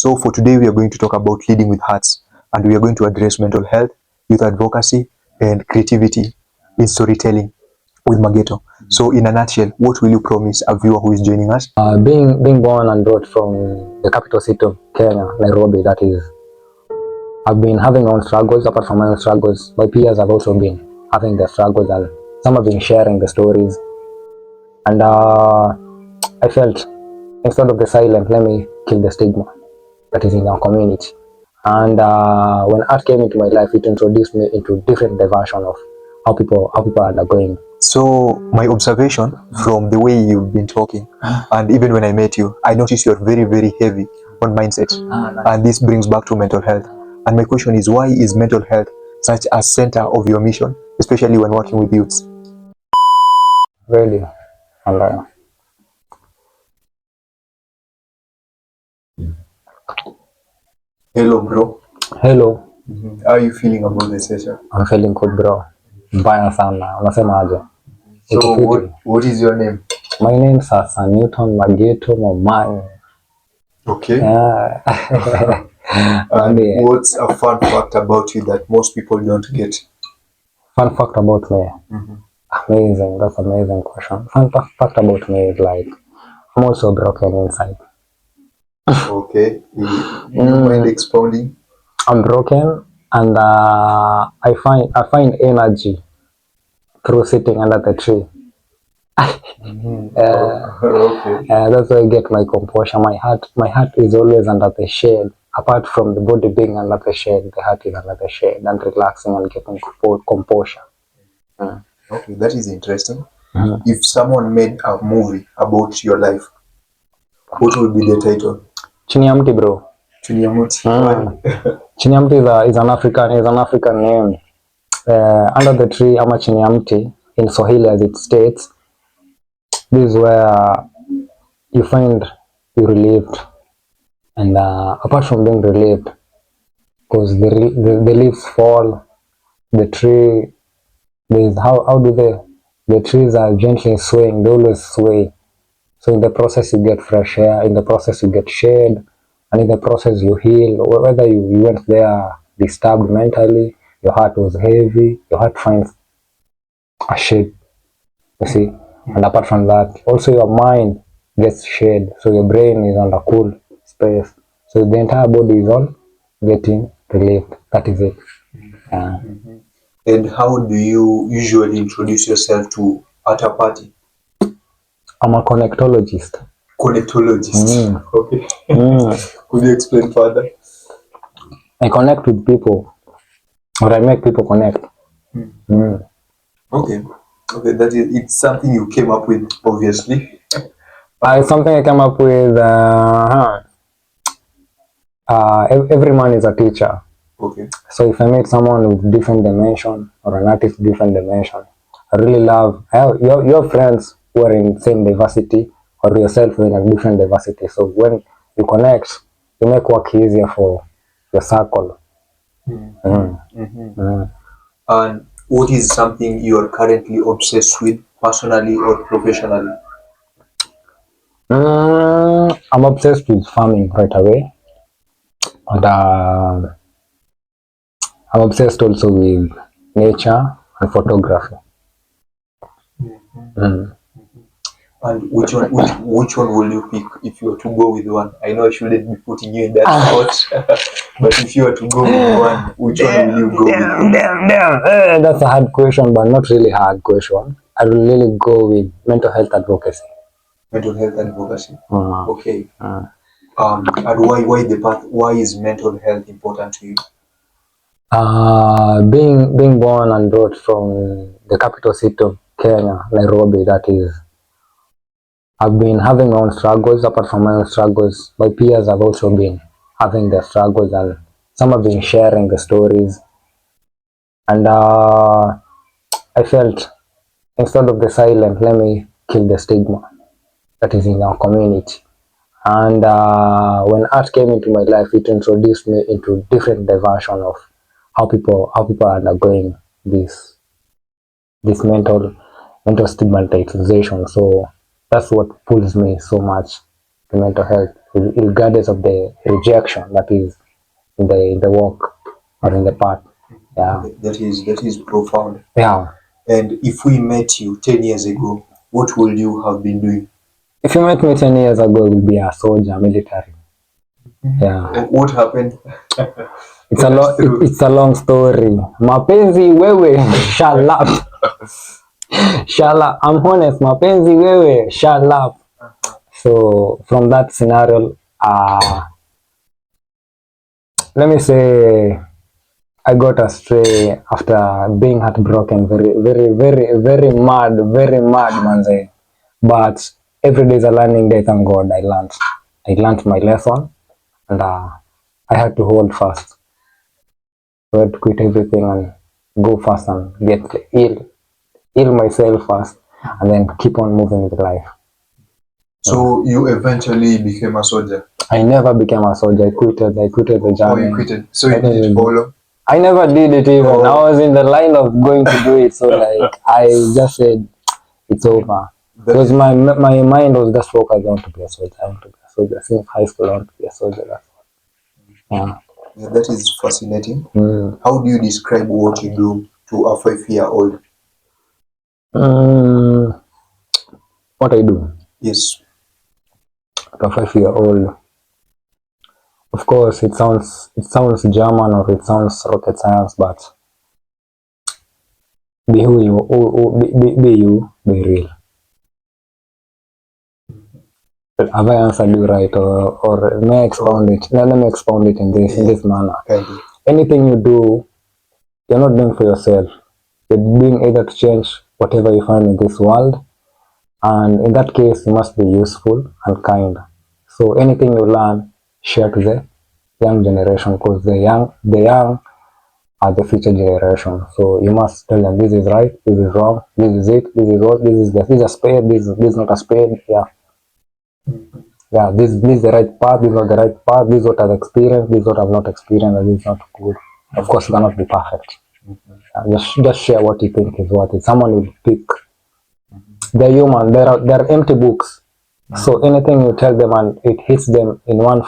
So for today, we are going to talk about leading with hearts, and we are going to address mental health, youth advocacy, and creativity in storytelling with Mageto. So in a nutshell, what will you promise a viewer who is joining us? Being born and brought from the capital city of Kenya, Nairobi, that is, I've been having my own struggles. Apart from my own struggles, my peers have also been having their struggles, and some have been sharing the stories. And I felt, instead of the silence, let me kill the stigma that is in our community. And when art came into my life, it introduced me into different diversion of how people are undergoing. So my observation from the way you've been talking, and even when I met you, I noticed you're very, very heavy on mindset. And this brings back to mental health. And my question is, why is mental health such a center of your mission, especially when working with youths? Really. And Hello, bro. hello. How are you feeling about the session? I'm feeling good, bro. Mbaya sana. Unasema aje? So what is your name? My name is Newton Mageto Momani. Okay. Yeah. And what's a fun fact about you that most people don't get? Fun fact about me? Amazing. That's an amazing question. Fun fact about me is like, I'm also broken inside. Okay. You mind expounding? I'm broken, and I find energy through sitting under the tree. Okay. That's where I get my composure. My heart is always under the shade. Apart from the body being under the shade, the heart is under the shade and relaxing and getting composure. Okay, that is interesting. If someone made a movie about your life, what would be the title? Chini ya mti, bro. Chini ya mti. Chini ya mti is an African name. Under the tree, ama chini ya mti, in Swahili as it states, this is where you find you relieved. And apart from being relieved, because the leaves fall, the tree, there's how do the trees are gently swaying, they always sway. So in the process you get fresh air, in the process you get shade, and in the process you heal. Whether you went there disturbed mentally, your heart was heavy, your heart finds a shade, you see. And apart from that, also your mind gets shade, so your brain is under cool space, so the entire body is all getting relieved. That is it. And how do you usually introduce yourself to at a party? I'm a connectologist. Connectologist. Okay. Could you explain further? I connect with people, or I make people connect. Okay. Okay, that is, it's something you came up with, obviously. It's something I came up with. Every man is a teacher. Okay. So if I meet someone with different dimension, or an artist with different dimension, I really love your friends who are in same diversity, or yourself in a different diversity. So when you connect, you make work easier for your circle. And what is something you are currently obsessed with, personally or professionally? I'm obsessed with farming right away, and I'm obsessed also with nature and photography. And which one will you pick if you were to go with one? I know I shouldn't be putting you in that spot, but if you were to go with one, which one will you go with? That's a hard question, but not really hard question. I will really go with mental health advocacy. Mental health advocacy. Okay. And why the path? Why is mental health important to you? Being born and brought from the capital city of Kenya, Nairobi, that is, I've been having my own struggles. Apart from my own struggles, my peers have also been having their struggles, and some have been sharing the stories. And I felt, instead of the silence, let me kill the stigma that is in our community. And when art came into my life, it introduced me into different diversion of how people are undergoing this mental stigmatization. So that's what pulls me so much the mental health, regardless of the rejection that is in the walk or in the path. Yeah. That is profound. Yeah. And if we met you 10 years ago, what would you have been doing? If you met me 10 years ago, it would be a soldier, military. Yeah. What happened? It's a long story. Mapenzi wewe, shut up. Shut up. I'm honest, mapenzi wewe, shut up. So from that scenario, let me say I got astray after being heartbroken, very mad, manze. But every day is a learning day, thank God. I learned my lesson, and I had to hold fast. I had to quit everything and go fast and get heal myself first, and then keep on moving with life. So you eventually became a soldier? I never became a soldier. I quitted the journey. Oh, you quitted. So you didn't follow? I never did it even. I was in the line of going to do it. So like I just said, it's over. Because my mind was just focused on to be a soldier. I want to be a soldier. Since high school, I want to be a soldier. That's all. Yeah, that is fascinating. How do you describe what you do to a 5-year-old? What I do? Yes. To a 5-year-old. Of course, it sounds German or it sounds rocket science, but be who you, be you, be real. Have I answered you right, or may I expound it? Let me expound it in this manner. Anything you do, you're not doing for yourself. You're doing either to change whatever you find in this world, and in that case, you must be useful and kind. So anything you learn, share to the young generation, because the young are the future generation. So you must tell them this is right, this is wrong, this is it, this is what, this is a spade, this is not a spade. Yeah, this is the right path, this is not the right path, this is what I've experienced, this is what I've not experienced, and this is not good. Of course, you cannot be perfect. Just share what you think is what it. Someone will pick. They're human. There are empty books. So anything you tell them and it hits them in one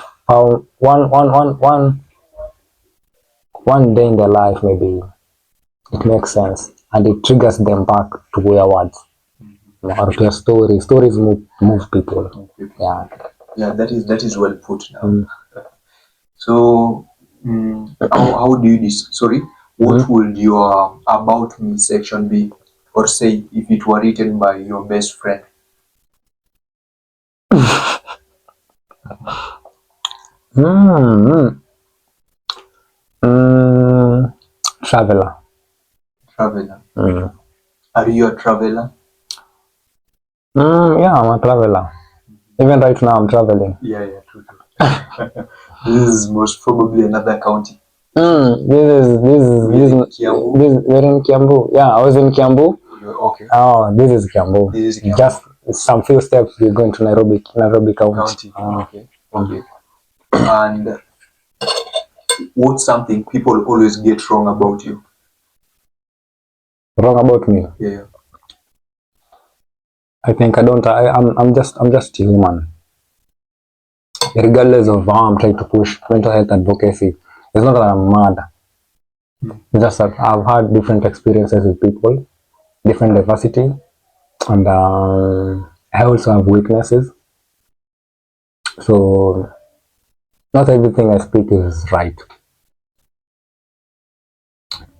day in their life, maybe it makes sense and it triggers them back to their words or to a story. Stories move people. Yeah, that is well put now. So how do you what would your about me section be, or say if it were written by your best friend? Traveler. Are you a traveler? Yeah, I'm a traveler. Even right now I'm traveling. Yeah, true. This is most probably another county. This is we're in Kiambu. Yeah, I was in Kiambu. Okay. Oh, this is Kiambu. Just some few steps we're going to Nairobi County. Okay. And what's something people always get wrong about you? Wrong about me? Yeah. I think I'm just human. Regardless of how I'm trying to push mental health advocacy, it's not that I'm mad. It's just that I've had different experiences with people, different diversity, and I also have weaknesses. So not everything I speak is right,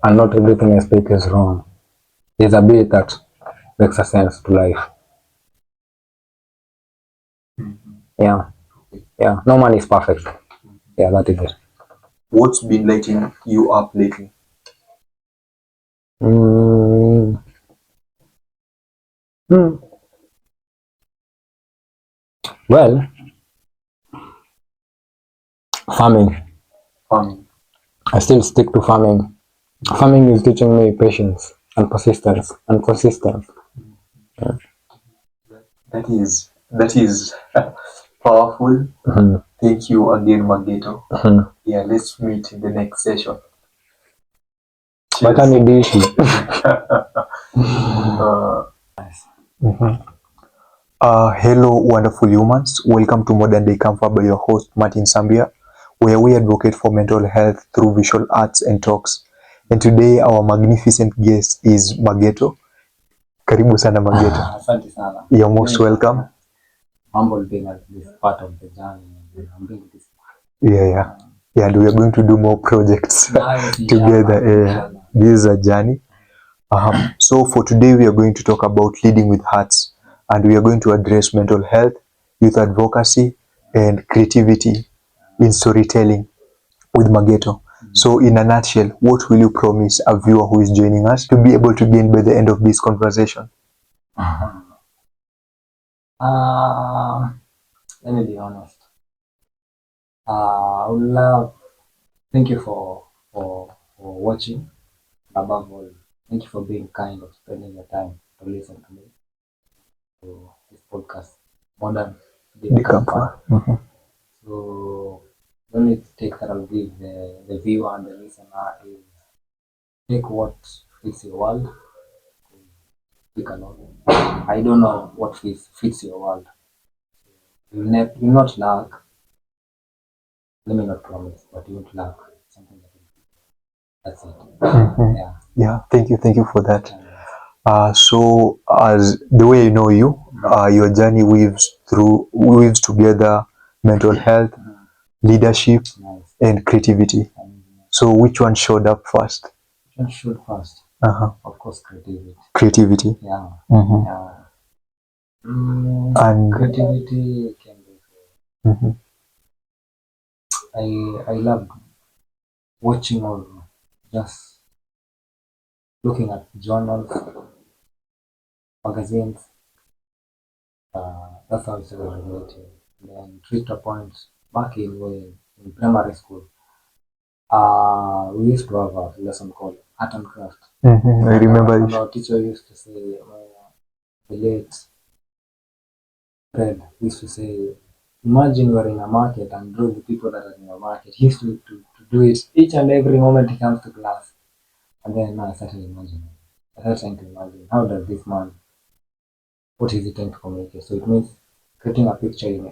and not everything I speak is wrong. There's a bit that makes a sense to life. Yeah. No man is perfect. Yeah, that is it. What's been lighting you up lately? Well, farming. I still stick to farming. Farming is teaching me patience and persistence and consistency. Yeah. That is powerful. Thank you again, Mageto. Yeah, let's meet in the next session. What can you do? Hello, wonderful humans. Welcome to Modern Day Campfire by your host, Martin Sambia, where we advocate for mental health through visual arts and talks. And today, our magnificent guest is Mageto. Karibu sana Mageto. Asante sana. You're most welcome. Humble being at this part of the journey. I'm doing this. Yeah. And we are going to do more projects Nice, together. inshallah. This is a journey. So for today, we are going to talk about leading with hearts, and we are going to address mental health, youth advocacy, and creativity in storytelling with Mageto. So in a nutshell, what will you promise a viewer who is joining us to be able to gain by the end of this conversation? Let me be honest. I would love. Thank you for watching. Above all, thank you for being kind of spending your time to listen to me to this podcast, Modern Day The Campfire. Campfire. So don't need to take that. I'll give the viewer and the listener is take what fits your world. Pick alone. I don't know what fits your world. You'll not lack. Let me not promise, but you won't lack something that will fit. That's it. Yeah, thank you for that. So as the way I know you, your journey weaves together mental health, leadership, Nice. and creativity. So which one showed up first? Which one should first? Of course, creativity. Creativity. Yeah. Mm-hmm. Yeah. And Creativity can be. mm-hmm. I love watching or just looking at journals, magazines. That's how I started relating. Then reached a point back in primary school. We used to have a lesson called art and craft. Mm-hmm. I remember And it. our teacher used to say, the late Fred used to say, imagine you are in a market and draw the people that are in the market. He used to do it each and every moment he comes to class. And then I started imagining. I started trying to imagine how does this man, what is he trying to communicate? So it means creating a picture in your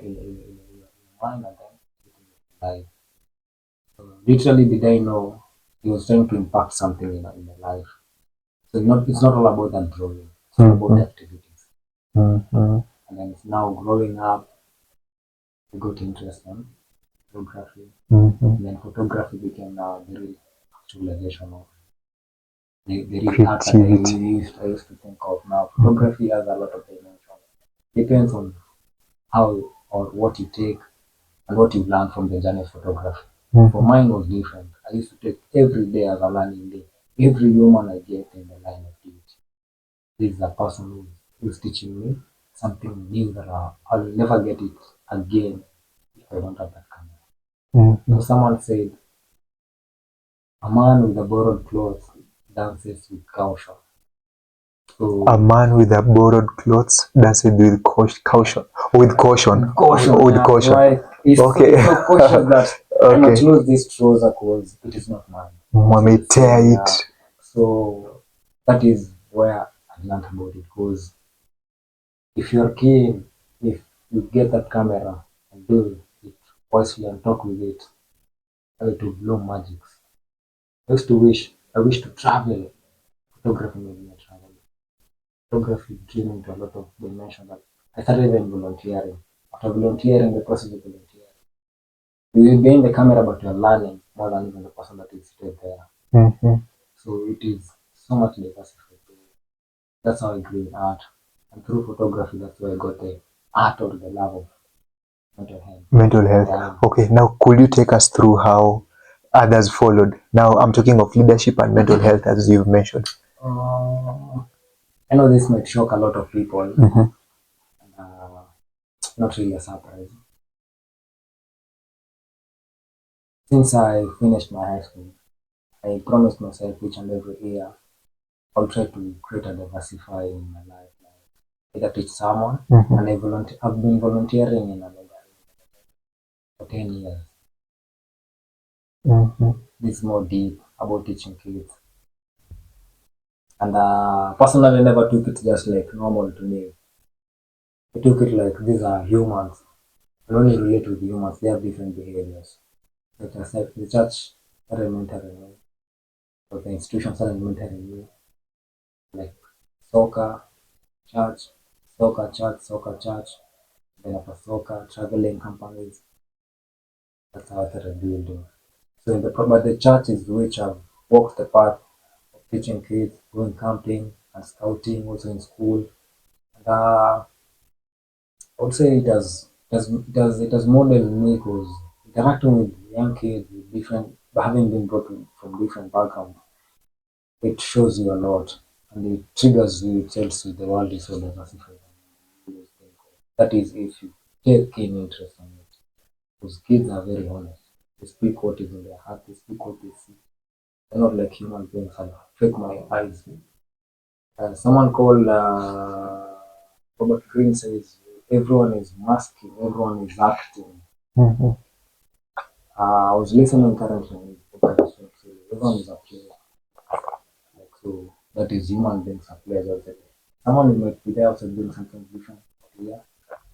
mind and then putting it live. So literally, did I know he was trying to impact something in the life? So it's not all about that drawing. It's all about the activities. Mm-hmm. And then now growing up, I got interest in photography. Mm-hmm. And then photography became the real actualization of the real art that I used to think of. Now photography has a lot of dimensions. Depends on how or what you take and what you learn from the journey of photography. For mine was different. I used to take every day as a learning day. Every human I get in the line of duty. This is a person who's teaching me something new that I'll never get it again if I don't have that camera. So someone said, a man with a borrowed clothes dances with caution. So a man with a borrowed clothes dances with caution. With caution. With caution. Like it's so cautious that I might lose this trouser because it is not mine. I may tear it. So that is where I learned about it. Because if you're keen, if you get that camera and do it wisely and talk with it, it will blow magics. I wish to travel. Photography made me travel. Photography drew into a lot of dimensions. I started even volunteering. After volunteering, the process of volunteering. You will be in the camera, but you're learning more than even the person that is seated there. Mm-hmm. So it is so much diversified. That's how I grew in art. And through photography, that's where I got the art or the love of mental health. Mental health. Yeah. Okay, now could you take us through how others followed? Now I'm talking of leadership and mental health as you've mentioned. I know this might shock a lot of people. Mm-hmm. Not really a surprise. Since I finished my high school, I promised myself each and every year I'll try to create a diversify in my life. Like either teach someone, and I've been volunteering in another for 10 years. This is more deep about teaching kids. And personally, I never took it just like normal to me. I took it like these are humans. And when you relate with humans, they have different behaviors. Like I said, the church started mentoring me, or the institution started mentoring me, like soccer, church, soccer, church, soccer, church, then after soccer, traveling companies. That's how I started building. So in the but the churches which I've walked the path of teaching kids, going camping and scouting, also in school. And I would say it has modeled me because interacting with young kids with different, having been brought from different backgrounds, it shows you a lot and it triggers you. It tells you the world is so diversified. That is if you take keen interest in it. Because kids are very honest. They speak what is in their heart. They speak what they see. They're not like human beings. I fake my eyes. Someone called Robert Greene says everyone is masking, everyone is acting. Mm-hmm. I was listening currently on his podcast. So everyone is a player. Like, so that is human beings are players outside. Someone might be there outside doing something different. Yeah,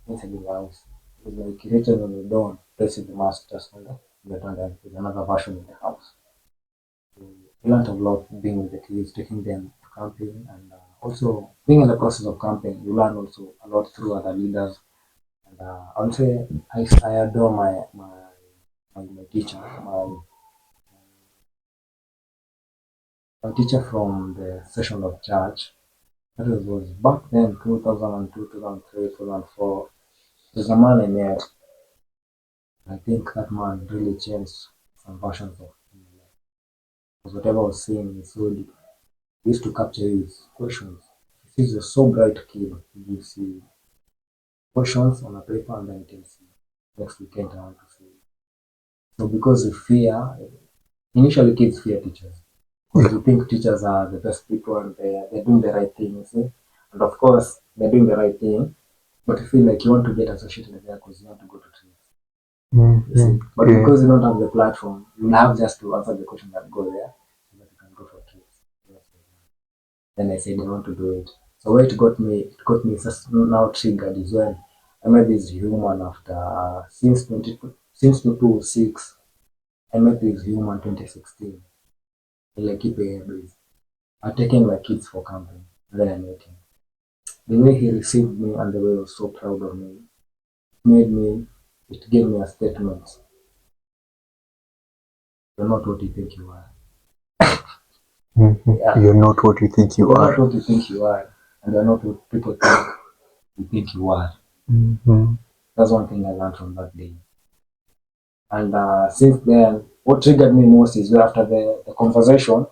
inside the house. It's like written on the door, pressing the mask just on the turn and there's another version in the house. So we learned a lot being with the kids, taking them to camping, and also being in the process of camping, you learn also a lot through other leaders. And I would say I adore my teacher, my teacher from the session of church. That was back then, 2002, 2003, 2004. There's a man I met. I think that man really changed some versions of me. Because whatever I was saying is so deep. He used to capture his questions. He's a so bright kid. He gives you questions on a paper and then he tells you next weekend I want to say. So because of fear, initially kids fear teachers. Because you think teachers are the best people and they're doing the right thing, you see. And of course, they're doing the right thing, but you feel like you want to get associated there because you want to go to trips. You see. But Yeah. because you don't have the platform, you have just to answer the question that go there so that you can go for trips. Then I said I want to do it. So where it got me just now triggered is when I met this human after since 2006. I met this human 2016 in Laikipia base. I'd taken my kids for camping. And then I met him. The way he received me and the way he was so proud of me it gave me a statement. You're not what you think you are. Mm-hmm. Yeah. You're not what you think you You're are. not what you think you are. And you're not what people think you are. Mm-hmm. That's one thing I learned from that day. And since then, what triggered me most is after the conversation,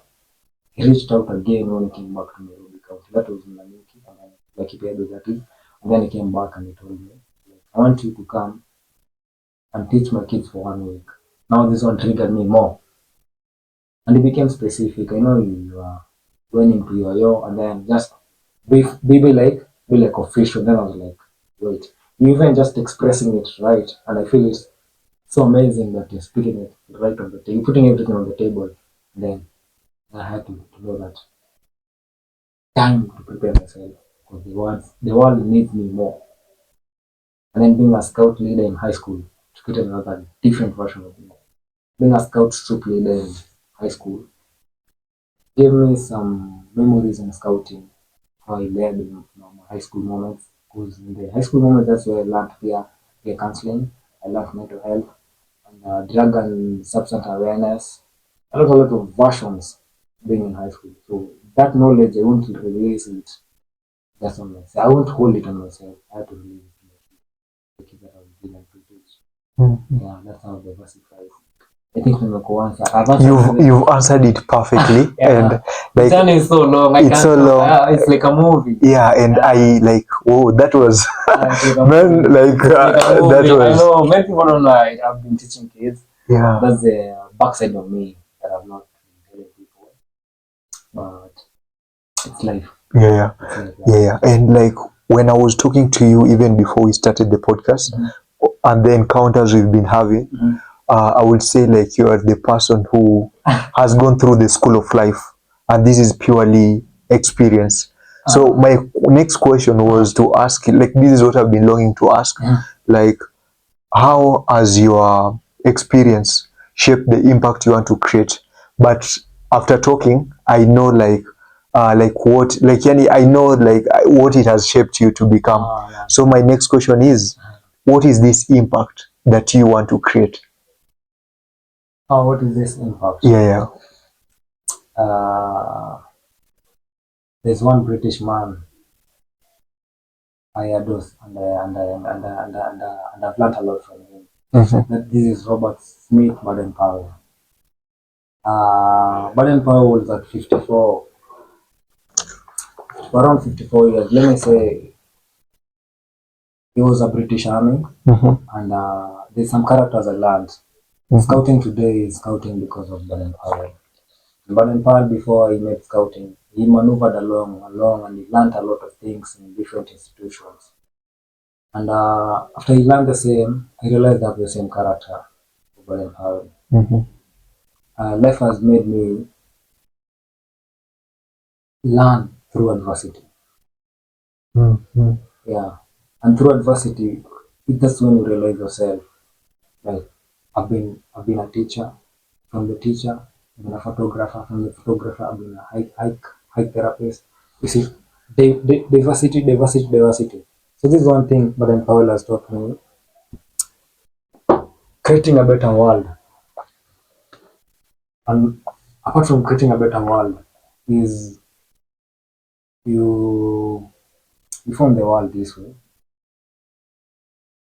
he reached out again when he came back to Nairobi County. That was in Nanyuki, and then like he paid that is. And then he came back and he told me, like, I want you to come and teach my kids for 1 week. Now this one triggered me more. And it became specific. I know you went into your yo and then just be like official. Then I was like, wait, you even just expressing it right, and I feel it's so amazing that you're speaking it right on the table, putting everything on the table. Then I had to know that time to prepare myself because the world needs me more. And then being a scout leader in high school to get another different version of me. Being a scout troop leader in high school gave me some memories in scouting, how I led in my high school moments. Because in the high school moments, that's where I learned peer counseling, I learned mental health, and drug and substance awareness. A lot of versions being in high school. So that knowledge, I want to release it just on myself. I won't hold it on myself. I have to release it to my kids that I was dealing to teach. Mm-hmm. Yeah, that's how diversifies. I think You've answered it perfectly. yeah. And The like journey is so long. it's so long. It's like a movie. Yeah, and Yeah. I like, oh, that was It's like a man, movie. like It's like a movie. that I was, know many people don't know I've been teaching kids. yeah, That's the backside of me that I've not been telling people. But it's life. yeah, It's life. yeah. And like when I was talking to you even before we started the podcast, and the encounters we've been having, I would say like you are the person who has gone through the school of life, and this is purely experience. So my next question was to ask, like, this is what I've been longing to ask, like, how has your experience shaped the impact you want to create? But after talking, I know, like what, like, yani, I know, like, what it has shaped you to become. So my next question is, what is this impact that you want to create? What is this impact? Yeah. There's one British man I adore, and I've learned a lot from him. This is Robert Smith Baden-Powell. Baden-Powell was at 54, around 54 years. Let me say he was a British Army, and there's some characters I learned. Scouting today is scouting because of Baden-Powell. Baden-Powell, before he made scouting, he maneuvered along, and he learned a lot of things in different institutions. And after he learned the same, I realized I have the same character of Baden-Powell. Life has made me learn through adversity. Yeah, and through adversity, that's when you realize yourself. Like, I've been a teacher. From the teacher, I've been a photographer. From the photographer, I've been a hike therapist. You see, diversity. So this is one thing Baden-Powell has taught me: creating a better world. And apart from creating a better world, is you form the world this way,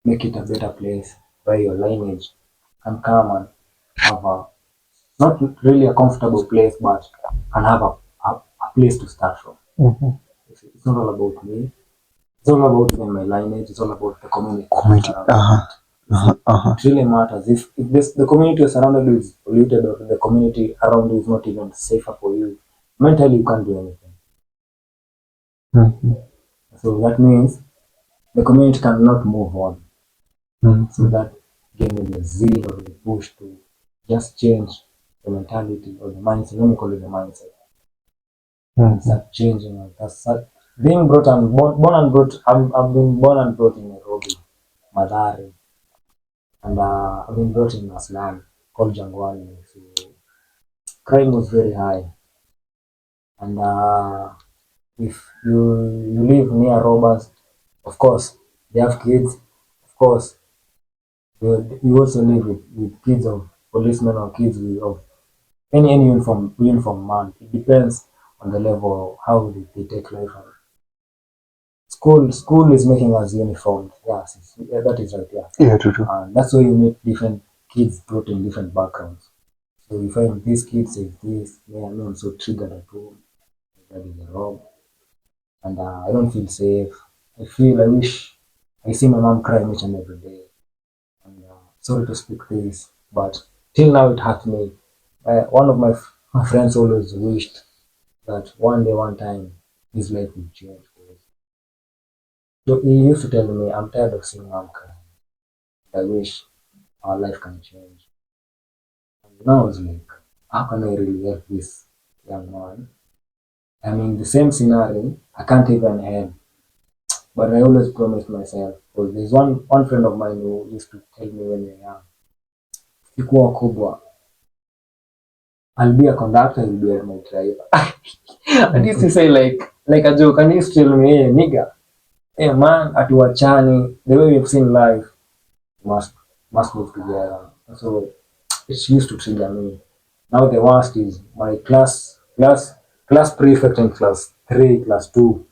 make it a better place where your lineage can come and have a, not really a comfortable place, but can have a place to start from. It's not all about me. It's all about even my lineage. It's all about the community. It really matters. If the community you're surrounded with is polluted, or the community around you is not even safer for you, mentally you can't do anything. So that means the community cannot move on. So that gave me the zeal or the push to just change the mentality or the mindset. Let me call it the mindset. Start changing. Being brought and born and brought. I've been born and brought in Nairobi, Madari, and I've been brought in a slum called Jangwani. So crime was very high, and if you live near robbers, of course they have kids. Of course, you also live with kids of policemen or kids of any uniform man. It depends on the level how they take life. School is making us uniformed. Yes, that is right. Yeah, true. And that's why you meet different kids brought in different backgrounds. So you find this kid says this, I'm so triggered at home. That is a rob, and I don't feel safe. I wish I see my mom crying each and every day. And sorry to speak this, but till now it hurt me. One of my friends always wished that one day, one time, his life would change. So he used to tell me, I'm tired of seeing mom crying. I wish our life can change. And now I was like, how can I really help this young man? I'm in the same scenario, I can't even help. But I always promised myself, because there's one friend of mine who used to tell me when we were young, Ikuwa kubwa, I'll be a conductor, you'll be my driver. I used to say like a joke, and he used to tell me, hey nigga, hey man, atuachani, the way we've seen life, must move together. So it used to trigger me. Now the worst is my class prefect in class 3, class 2.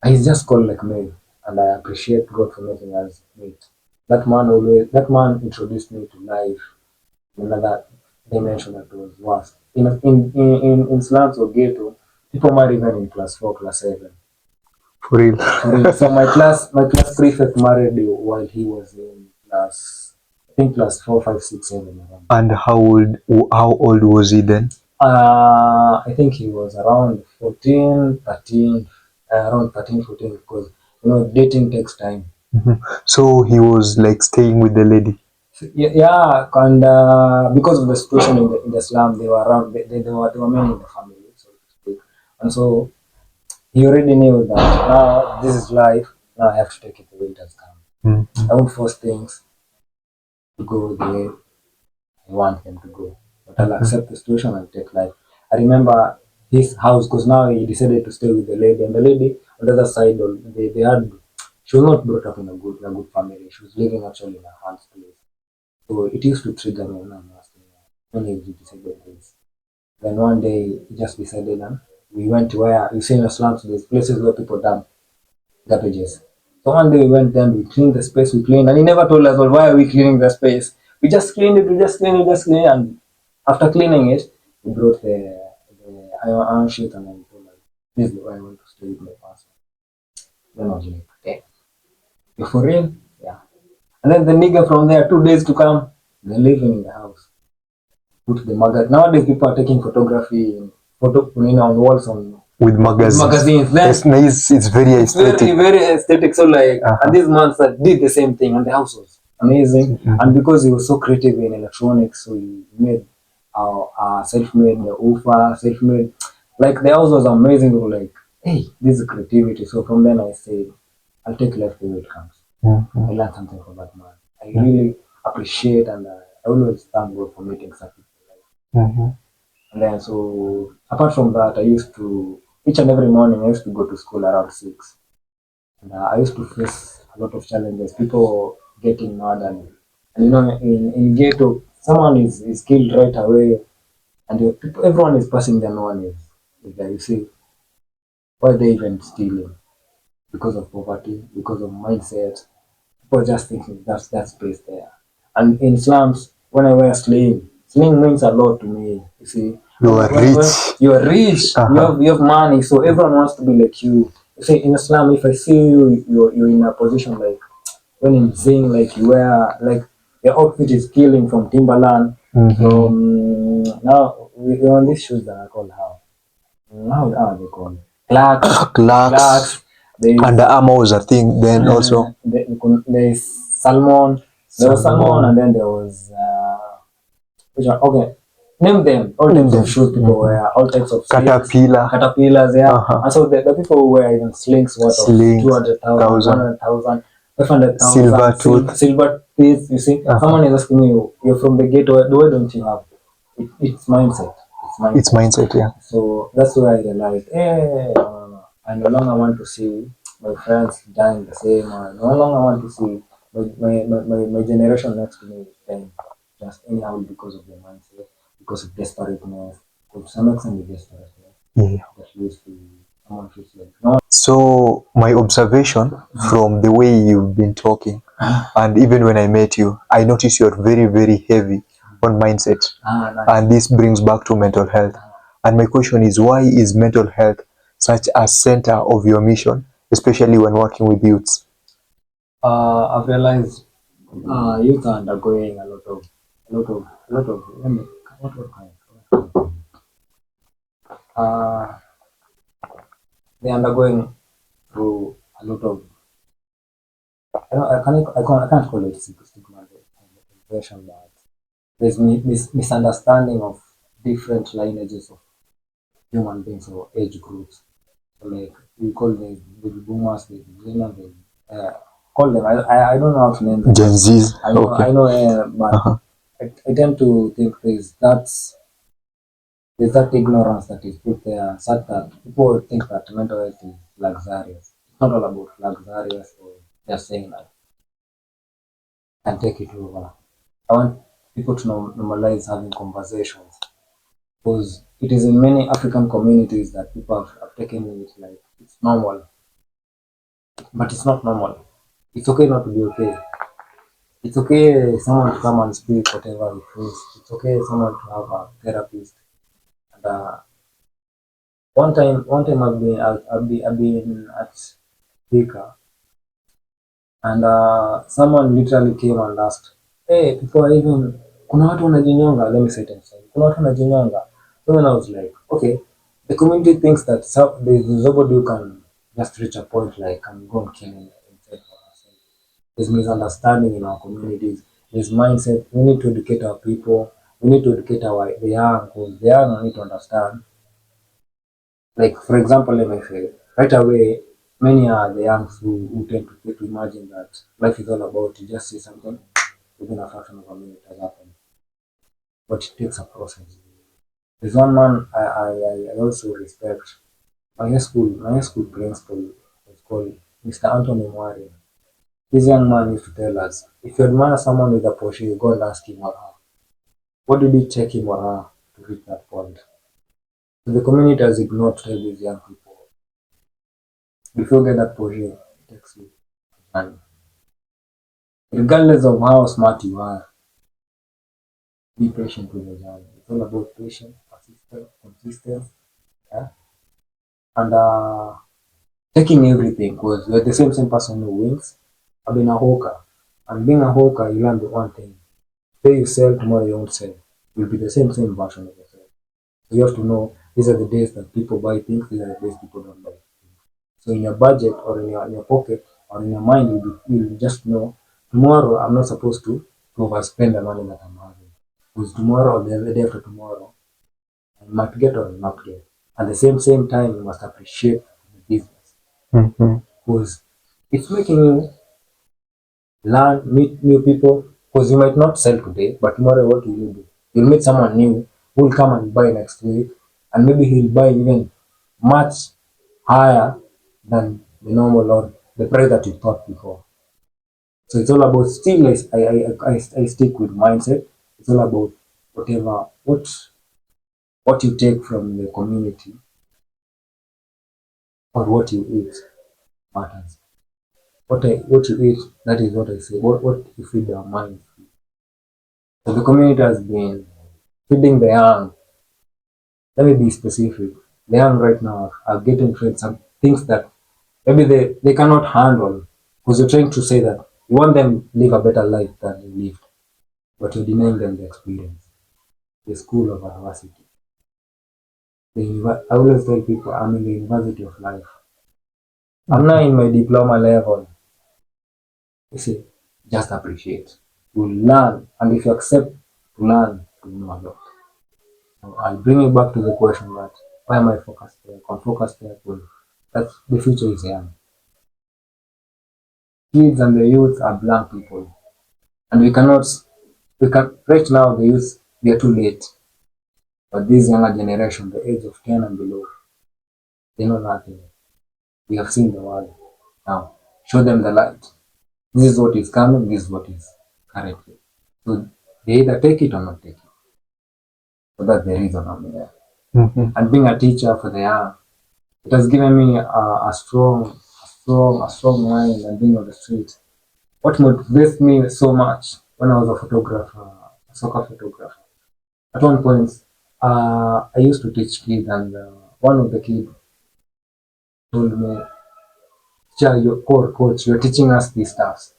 He's just called like me, and I appreciate God for making us meet. That man introduced me to life in another dimension that was worse. In slums or ghetto, people marry even in class 4, class 7. For real. So my class prefect married while he was in class 4, 5, 6, 7. And how old was he then? I think he was around 14, 13, around 13, 14, because dating takes time. So he was like staying with the lady. Yeah, and because of the situation in the slum, they were around. They were many in the family, so to speak, and so he already knew that now this is life. Now I have to take it the way it has come. I won't force things to go the way I want them to go, but I'll accept the situation and take life. I remember his house because now he decided to stay with the lady, and the lady on the other side, they had. She was not brought up in a good family. She was living actually in a aunt's place. So it used to trigger me when I'm asking when he decided this. Then one day he just decided and we went to where you see in the slums there's places where people dump garbages. So one day we went there and we cleaned the space, we cleaned, and he never told us, well, why are we cleaning the space? We just cleaned it, we just cleaned it, just cleaned it, and after cleaning it, we brought the iron sheet and then we told us, this is the way I want to stay with my person. Then I was like, okay, you're for real? Yeah. And then the nigga from there, 2 days to come, they're living in the house. Put the magazine. Nowadays people are taking photography, on walls on with magazines. Then It's very aesthetic. very aesthetic. So like, and this man did the same thing, and the house was amazing. And because he was so creative in electronics, so he made self-made UFA, self-made. Like the house was amazing. We were like, hey, this is creativity. So from then I said, I'll take life the way it comes. I learned something from that man. I really appreciate and I always thank God for meeting such people. And then so apart from that, I used to each and every morning I used to go to school around 6. And I used to face a lot of challenges. People getting mad and you know in ghetto someone is killed right away and everyone is passing them. No one is there. You see why they even stealing because of poverty, because of mindset. People just thinking that's that space there. And in slums, when I wear sling means a lot to me. You see, You are rich. You are rich. You have money, so everyone wants to be like you. You see, in a slum, if I see you're in a position like when in Zing, like you wear like your outfit is killing from Timberland. From now we're on these shoes that are called how are they called? Clarks. Under Armour was a thing then also. There's Salmon. There was Salmon, and then there was which one? Okay, name them. All types of shoes people wear, all types of caterpillars, yeah. And so the people who wear even slings worth of 200,000, 100,000, 500,000, silver teeth. You see, someone is asking you, you're from the ghetto. Why don't you have? It's mindset. It's mindset, yeah. So that's why I realized, I no longer want to see my friends dying the same. I no longer want to see my generation next to me dying just anyhow because of their mindset, because of desperateness. To some extent, the desperateness that leads to someone feels like no. So my observation from the way you've been talking, and even when I met you, I noticed you're very, very heavy on mindset. Nice. And this brings back to mental health. And my question is, why is mental health such a center of your mission, especially when working with youths? I've realized youth are undergoing a lot of what kind they're undergoing through a lot of I can't call it stigmatization, but there's misunderstanding of different lineages of human beings or age groups. So like we call the boomers, the millennials, call them. I don't know how to name them. Gen Zs. I know, but I tend to think there's that ignorance that is put there, such that people think that mental health is luxurious. It's not all about luxurious or just saying that and take it over. I want people to normalize having conversations because it is in many African communities that people have taken it like it's normal, but it's not normal. It's okay not to be okay. It's okay someone to come and speak whatever he feels. It's okay someone to have a therapist. And one time I've been at speaker, and someone literally came and asked, hey, people are even kuna watu wanajinyonga. Let me say it in Swahili. Kuna watu wanajinyonga. So then I was like, okay, the community thinks that there's nobody who can just reach a point like and go and kill himself. There's misunderstanding in our communities. There's mindset. We need to educate our people. We need to educate the young, because the young need to understand. Like, for example, let me say, right away, many are the youngs who tend to imagine that life is all about you just say something within a fraction of a minute has happened. But it takes a process. There's one man I also respect. My high school principal was called Mr. Anthony Mwari. This young man used to tell us, if you admire someone with a Porsche, you go and ask him or her, what did it take him or her to reach that point? So the community has ignored to tell these young people, before you get that Porsche, it takes you time. Regardless of how smart you are, be patient with the journey. It's all about patience, persistence, consistency, yeah? And taking everything, because you're the same person who wins. I've been a hawker, and being a hawker, you learn the one thing: today you sell, tomorrow you won't sell. You'll be the same version of yourself. So you have to know these are the days that people buy things, these are the days people don't buy things. So in your budget or in your pocket or in your mind, you'll just know tomorrow I'm not supposed to overspend the money that I'm having. Because tomorrow or the day after tomorrow, I might get or not get. At the same time, you must appreciate the business. Mm-hmm. Because it's making you learn, meet new people. Because you might not sell today, but tomorrow what will you do? You'll meet someone new who will come and buy next week, and maybe he'll buy even much higher than the normal or the price that you thought before. So it's all about still I stick with mindset. It's all about whatever what you take from the community or what you eat matters. What you eat, that is what I say. What you feed your mind. So the community has been feeding the young. Let me be specific. The young right now are getting fed some things that maybe they cannot handle, because you're trying to say that you want them to live a better life than you lived, but you're denying them the experience, the school of adversity. I always tell people I'm in the university of life. I'm not in my diploma level. You see, just appreciate. You learn, and if you accept to learn, you know a lot. So I'll bring it back to the question that why am I focused there? I'm focused there because that the future is young. Kids and the youth are blank people, and we can right now the youth they are too late. But this younger generation, the age of 10 and below, they know nothing. We have seen the world. Now show them the light. This is what is coming, this is what is currently. So they either take it or not take it. So that's the reason I'm there. Mm-hmm. And being a teacher for the young, it has given me a strong mind and being on the street. What motivates me so much when I was a photographer, a soccer photographer. At one point, I used to teach kids, and one of the kids told me, "Teacher, your coach, you're teaching us these stuff."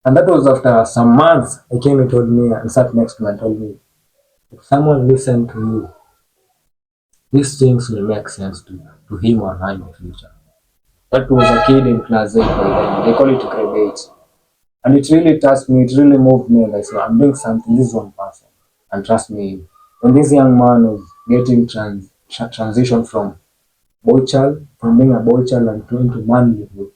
And that was after some months. He came and told me and sat next to me and told me, if someone listened to you, these things will make sense to him or her in the future. That was a kid in class 8 by then. They call it grade 8. And it really touched me, it really moved me. And I said, I'm doing something, this is one person. And trust me, when this young man was getting transition from from being a boy child and into manhood,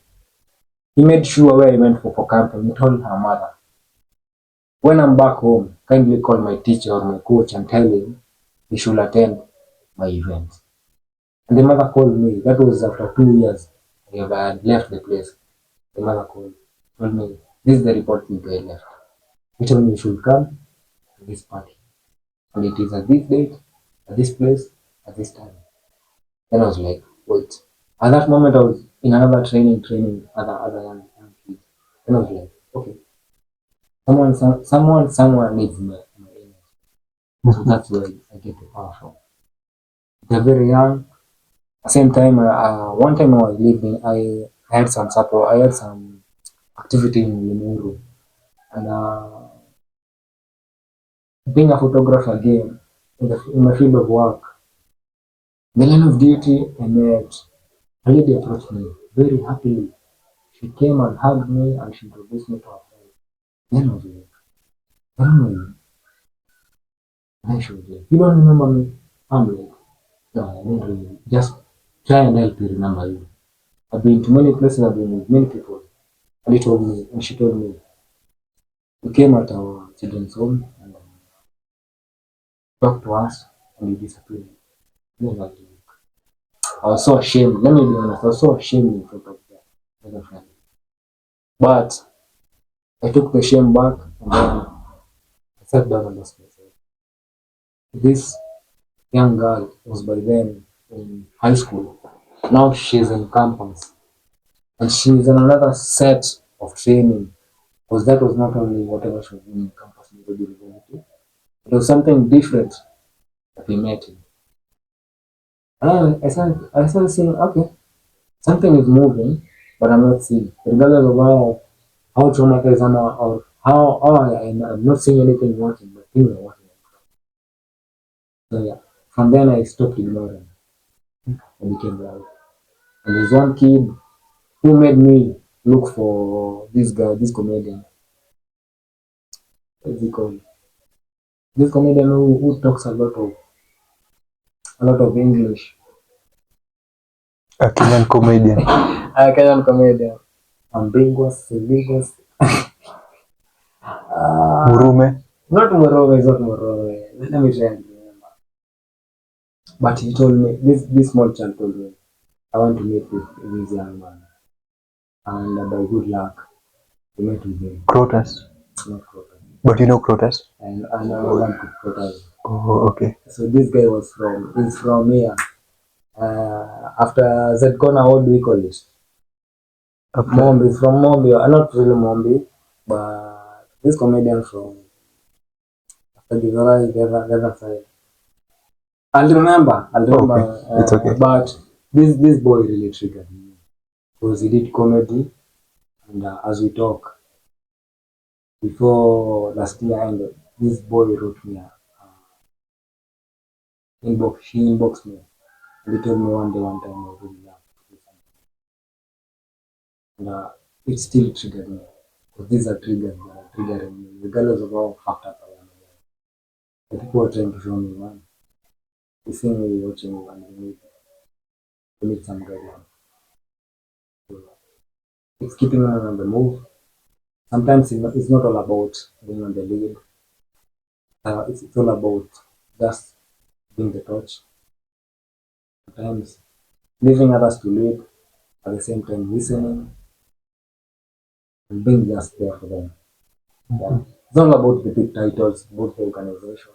he made sure where he went for camping, he told her mother, when I'm back home, kindly call my teacher or my coach and tell him he should attend my event. And the mother called me. That was after 2 years. I had left the place. The mother called, told me, this is the report you guy left. He told me you should come to this party. And it is at this date, at this place, at this time. Then I was like, wait. At that moment I was in another training other young kids. Then I was like, okay. Someone needs my energy. So that's where I get the power from. They're very young. At the same time, one time I was leaving, I had some support, I had some activity in Limuru. And being a photographer again, in my field of work, the line of duty, I met a lady approached me very happily. She came and hugged me and she introduced me to her friend. Then I was like, I don't know you. And she was like, you don't remember me? I'm like, no, I don't really. Just try and help you remember you. I've been to many places, I've been with many people. And she told me, you came at our children's home and talked to us and you disappeared. I was so ashamed. Let me be honest, I was so ashamed in front of the other friend. But I took the shame back and then I sat down and asked myself. This young girl was by then in high school. Now she's in campus. And she's in another set of training. Because that was not only whatever she was doing in campus in the university. It was something different that we met in. And I started seeing, okay, something is moving, but I'm not seeing. Regardless of how traumatized I'm or I'm not seeing anything working, but things are working. So yeah, from then I stopped ignoring. I became loud. And there's one kid who made me look for this guy, this comedian. What's he called? This comedian who talks a lot of English. A Kenyan comedian. A Kenyan comedian. Ambiguous. Murume. Not Morowe, it's not Morowe. Let me try and remember. But he told me, this small child told me, I want to meet this young man. And by good luck, we met with him. Crotus. Not Crotus. But you know Crotus? And I know one Crotus. Oh, okay. So this guy he's from here. After Zkona, what do we call it? Okay. Mombi, he's from Mombi. Not really Mombi, but this comedian from after the other side. I'll remember. Okay. It's okay. But this boy really triggered me because he did comedy, and as we talk before last year ended, this boy wrote me inbox. He inboxed me. And he told me one time I would really love to do something, and it still triggered me because these are triggers that are triggering me, regardless of how fucked up I am. The people are trying to show me, man. You see me watching you and you need some guidelines. So it's keeping me on the move. Sometimes it's not all about being on the lead. It's all about just being the torch. Sometimes leaving others to lead, at the same time listening and being just there for them. Yeah. It's not about the big titles, about the organization.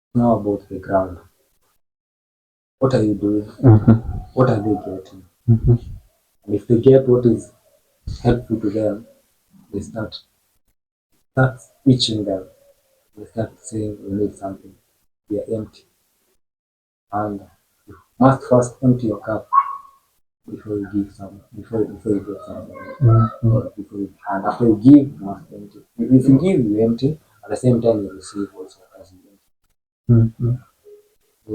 It's not about the ground. What are you doing? What are they getting? And if they get what is helpful to them, they start itching them. They start saying we need something. We are empty. And you must first empty your cup before you give some before you get something. Or and after you give, you must empty. If you give, you empty, at the same time you receive also as you empty. So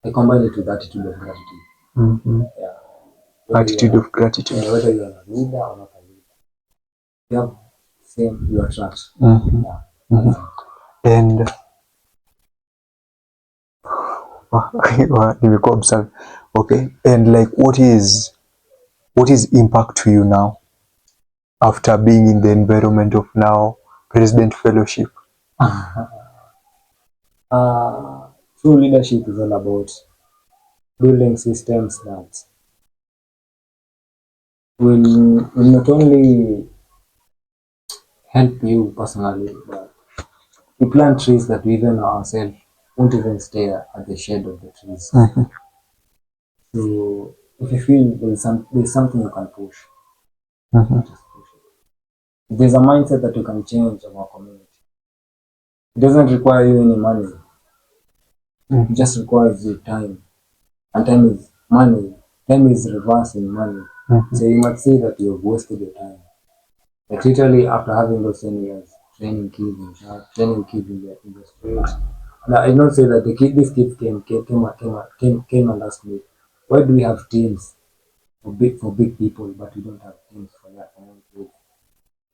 I combine it with attitude of gratitude. Yeah. Attitude of gratitude. Whether you are a leader or not a leader. You have same you attract. Yeah. And nimekuwa observe. Okay. And like what is impact to you now after being in the environment of now President Fellowship? True leadership is all about building systems that will not only help you personally, but we plant trees that we even ourselves won't even stay at the shade of the trees. So if you feel there's something you can push, just push it. If there's a mindset that you can change in our community, it doesn't require you any money. It just requires you time. And time is money. Time is reversing money. So you might say that you've wasted your time. Like literally after having those 10 years, training kids in church, training kids in the streets. And I don't say that these kids came and asked me, why do we have teams for big people, but we don't have teams for young kids?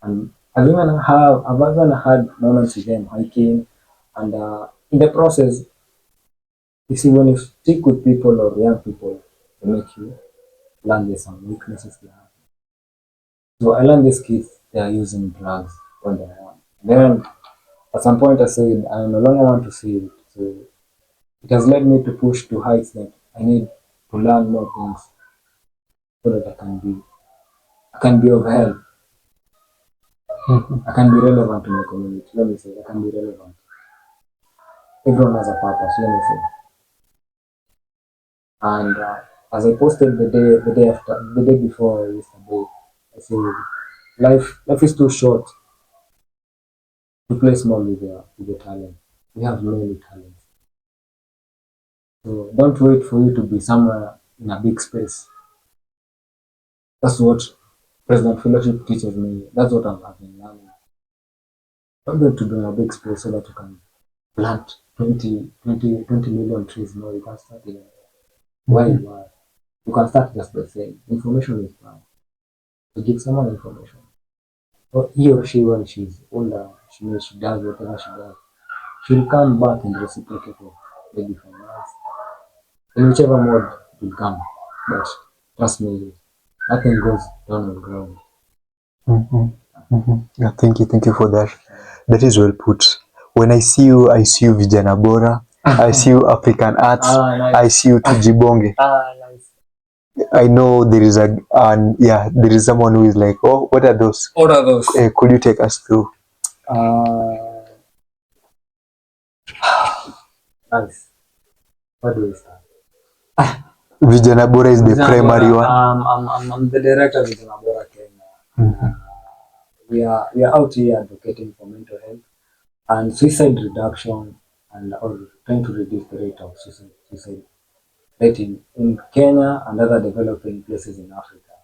And I've even had moments with them hiking, and in the process, you see, when you stick with people or young people, they make you learn there's some weaknesses they have. So I learned these kids, they are using drugs when they're young. Then at some point I said, I no longer want to see it. So it has led me to push to heights that I need to learn more things so that I can be of help. I can be relevant to my community. Let me say, I can be relevant. Everyone has a purpose, let me say. And as I posted the day before yesterday, I said, life is too short to play small with your talent. We have many talents. So don't wait for you to be somewhere in a big space. That's what President Fellowship teaches me. That's what I've been learning. Don't wait to be in a big space so that you can plant 20 million trees. No, you can start it where you are. You can start just by saying information is now. To give someone information. Or he or she, when she's older, she does whatever she does. She'll come back and reciprocate it, maybe from us. In whichever mode will come. But trust me, nothing goes down on the ground. Yeah, thank you for that. That is well put. When I see you vijana bora. I see you African arts. Nice. I see you tujibonge. Nice. I know there is there is someone who is like, oh, what are those? What are those? Could you take us through? Nice. Where do we start? Vijana Bora is the Vijana primary Bora, one. I'm the director of Vijana Bora Kenya. We are out here advocating for mental health and suicide reduction and or trying to reduce the rate of suicide rate in Kenya and other developing places in Africa.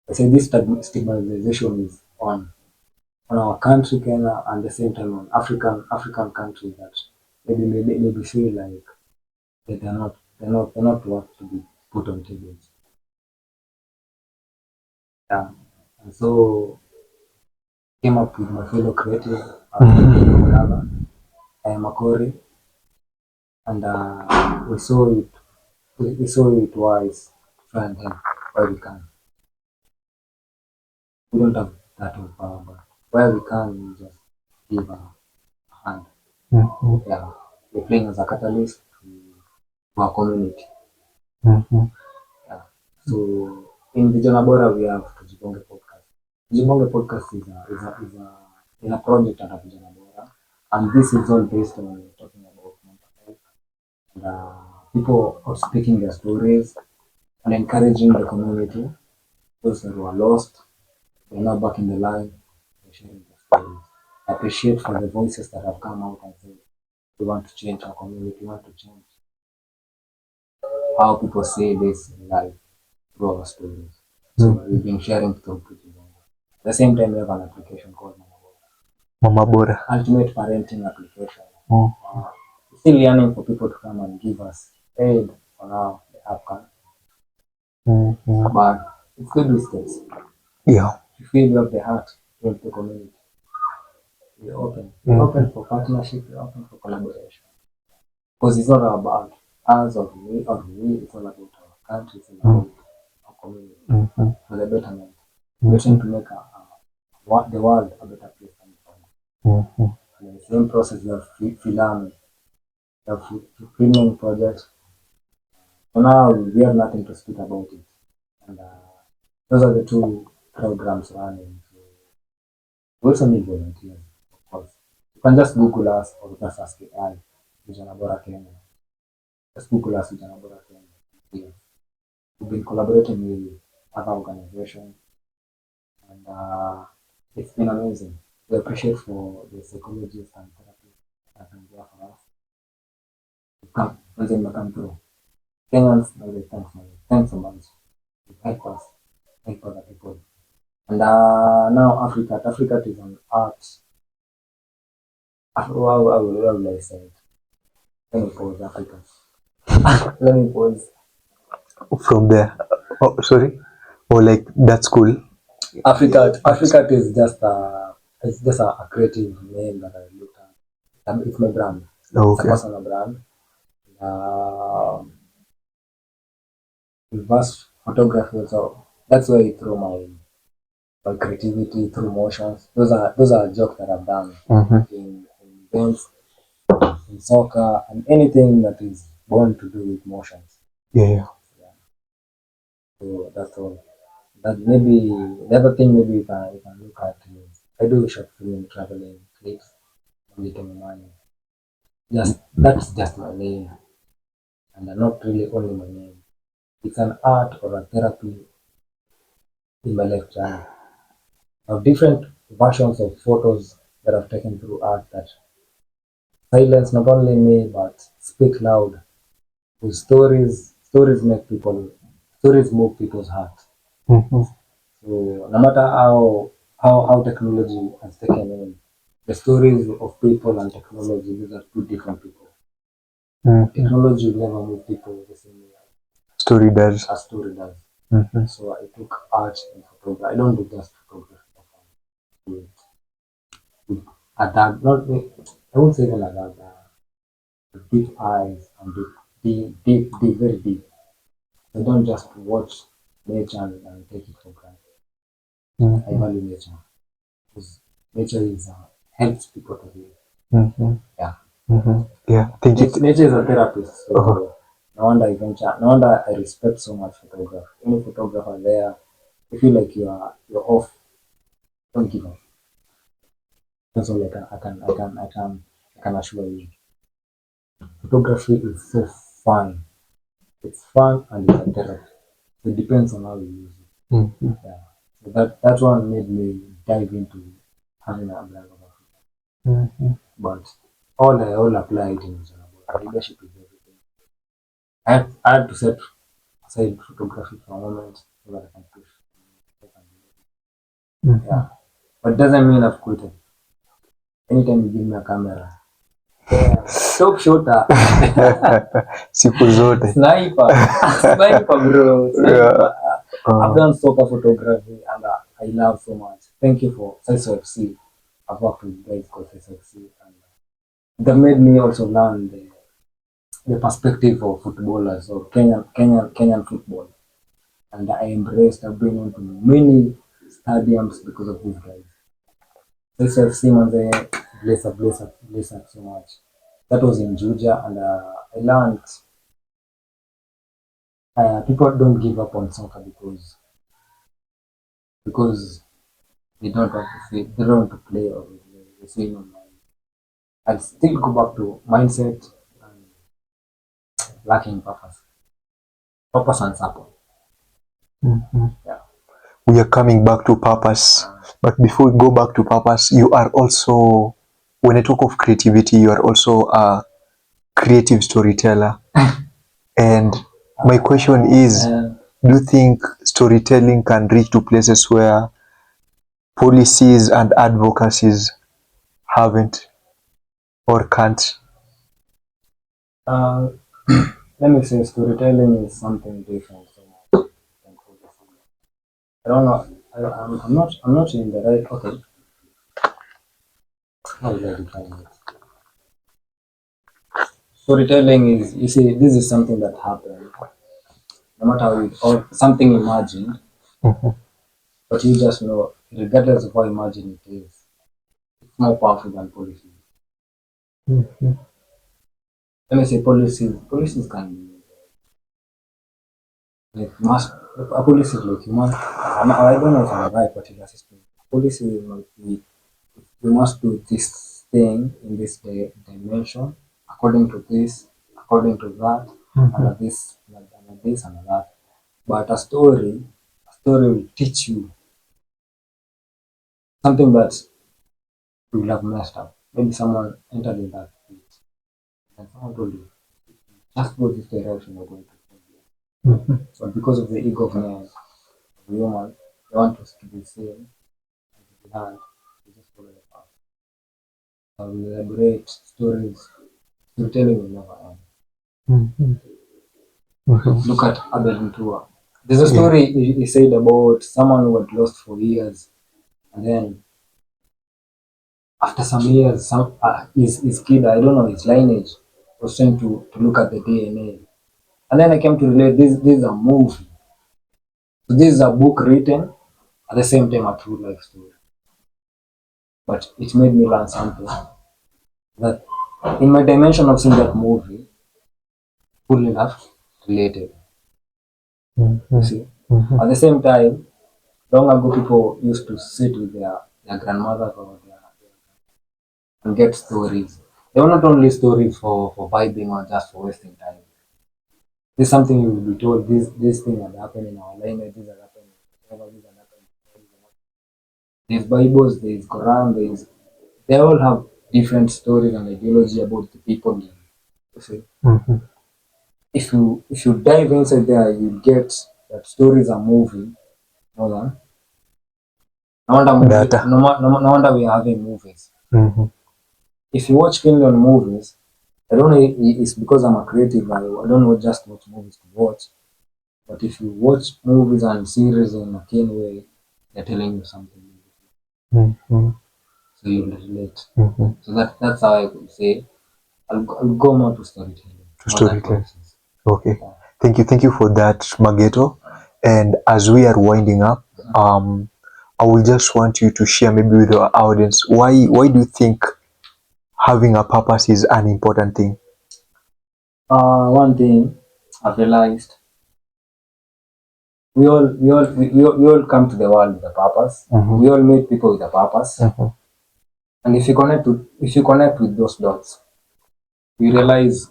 I say this stigmatization is on our country, Kenya, and the same time on African countries that maybe feel like that they're not worth to be put on tables. Yeah. And so came up with my fellow creative, I am Makori, and we saw it wise to try and help where we can. We don't have that of power, but where we can, we just give a hand. Yeah, we're playing as a catalyst to our community. Yeah. So in Vijana Bora we have Tujibonge podcast. Tujibonge podcast is a project under Vijana Bora, and this is all based on talking about mental health and people are speaking their stories and encouraging the community, those who are lost, they're not back in the line, they're sharing their stories. I appreciate for the voices that have come out and said, we want to change our community, we want to change how people say this in life through our stories. So we've been sharing through Tujibonge. At the same time, we have an application called Mama Bora. Ultimate Parenting Application. Still yearning for people to come and give us aid for now, the Afrikart. But it's good with steps. Yeah. If you feel you have the heart to help the community, we're open. We're open for partnership, we're open for collaboration. Because it's not about us or we, it's all about our country, it's all about our community. For the betterment. We're trying to make the world a better place than before. And in the same process, we have film, we have filming projects. So now we have nothing to speak about it. And those are the two programs running. So we also need volunteers, of course. You can just Google us or just ask AI, Vijana Bora Kenya. Just Google us, Vijana Bora Kenya. We've been collaborating with other organizations, and it's been amazing. We appreciate for the psychologists and therapists that have been there for us. Come through. Kenyans, thanks so much. Help us, help other people. And now Afrikart is an art. How will I say it? Let me pause Afrikart. Let me pause. From there. Oh, sorry. Or like that school. Afrikart is just a creative name that I looked at. It's my brand. Oh, okay. It's a personal brand. reverse photography also. That's where I throw my creativity through motions. Those are jokes that I've done in games, in soccer, and anything that is born to do with motions. Yeah. Yeah. So that's all. That maybe the other thing maybe you can look at is I do short film traveling clips, making money. Just that's just my name, and not really only my name. It's an art or a therapy in my life journey. Now different versions of photos that I've taken through art that silence not only me but speak loud. Because stories make people stories move people's hearts. Mm-hmm. So no matter how technology has taken in, the stories of people and technology, these are two different people. Mm-hmm. Technology will never move people the same way Story does. as story does. Mm-hmm. So I took art and photography. I don't do just photography. With, with adapt, not I won't say even adapt. With deep eyes and deep, very deep. I don't just watch nature and take it for granted. I Mm-hmm. value nature because nature is helps people to live. Mm-hmm. Yeah. Mm-hmm. Yeah. Thank you. Nature is a therapist, Uh-huh. so no wonder I respect so much photography. Any photographer there, I feel like you're off. Don't give up. That's all I can assure you. Photography is so fun. It's fun and it's a therapy. It depends on how you use it. Mm-hmm. Yeah. So that one made me dive into having a blog about it. Mm-hmm. But all apply it in general. Leadership is everything. I had to set aside photography for a moment so that I can push. Mm-hmm. Yeah. But doesn't mean I've quit it. Anytime you give me a camera, yeah, top shooter, Siku zote. sniper, sniper, bro, Yeah. sniper. I've done soccer photography and I love so much. Thank you for SISO FC. I've worked with guys called SISO FC and that made me also learn the perspective of footballers or Kenyan football. And I embraced. I've been into many stadiums because of these guys. SISO FC man, they bless up so much. That was in Juja, and I learned people don't give up on soccer because they don't want to see, they don't want to play or they say no mind. I still go back to mindset and lacking purpose and support. Mm-hmm. Yeah. We are coming back to purpose. But before we go back to purpose, you are also, when I talk of creativity, you are also a creative storyteller. And my question is, do you think storytelling can reach to places where policies and advocacies haven't or can't? Uh, let me say storytelling is something different so much than focusing. I don't know. I'm not in the right. Okay, how will I define it? Storytelling is, you see, this is something that happened, no matter how it, or something imagined, Mm-hmm. but you just know, regardless of how imagined it is, it's more powerful than policies. Mm-hmm. Let me say policies can be like must a policy like you must. I don't know if I'm right, but in a system, policy might be we must do this thing in this dimension according to this, according to that, Mm-hmm. and this and that. But a story will teach you something that you will have messed up. Maybe someone entered in that pit, and someone told you, just go this direction, you're going to fail. Mm-hmm. But because of the ego of man, of human, they want us to be seen and to be heard. We just follow the path. So we elaborate stories. Storytelling will never end. Mm-hmm. Mm-hmm. Look at Abel Tour. There's a Yeah. story he said about someone who had lost for years, and then after some years, his kid, I don't know his lineage, was trying to look at the DNA. And then I came to relate this is a movie. So this is a book written at the same time a true life story. But it made me learn something that in my dimension of seeing that movie, full enough related. You see? At the same time, long ago people used to sit with their grandmother or their and get stories. They were not only stories for vibing or just for wasting time. This is something you will be told, this thing had happened in our lineage, this had happened, whatever this had happened. There's Bibles, there's Quran, they all have different stories and ideology about the people. You see? If you dive inside there, you get that stories are moving more than no wonder Data. no wonder we are having movies. If you watch Kenyan movies, I don't know, it's because I'm a creative, I don't know just watch movies to watch. But if you watch movies and series in a keen way, they're telling you something. So you'll relate. So that's how I could say I'll go more to storytelling. To storytelling. Okay. Thank you for that, Mageto. And as we are winding up, I will just want you to share maybe with our audience why do you think having a purpose is an important thing? One thing I've realized, we all come to the world with a purpose. We all meet people with a purpose. And if you connect with those dots, you realize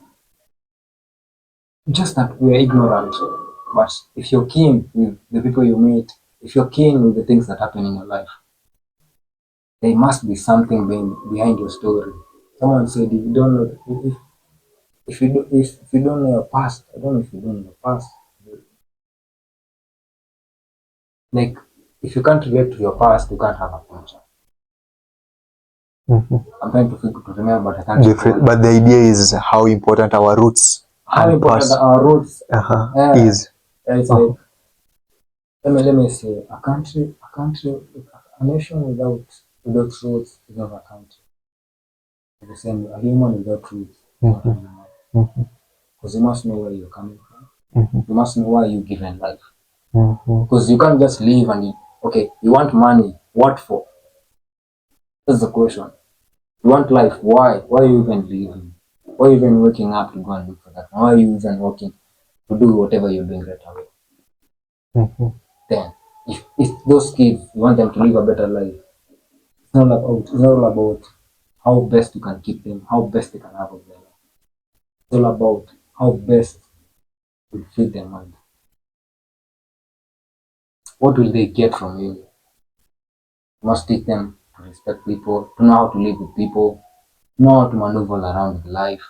just that we are ignorant. But if you're keen with the people you meet, if you're keen with the things that happen in your life, there must be something behind your story. Someone said, if you don't know, if you don't know your past, I don't know if you don't know your past. Like, if you can't relate to your past, you can't have a future. I'm trying to remember, but I can't. But the idea is how important our roots. How important our roots is. It's like, let me say, a nation without roots is not a country. It's the same, a human without roots is not a human. Because you must know where you're coming from. You must know why you're given life. Because you can't just live and you want money, what for? That's the question. You want life, why? Why are you even living? Why are you even waking up to go and look for that? Why are you even working to do whatever you're doing right away? Then, if those kids, you want them to live a better life, it's not about how best you can keep them, how best they can have of their life. It's all about how best will feed their mind. What will they get from you? You must teach them to respect people, to know how to live with people, to know how to maneuver around in life,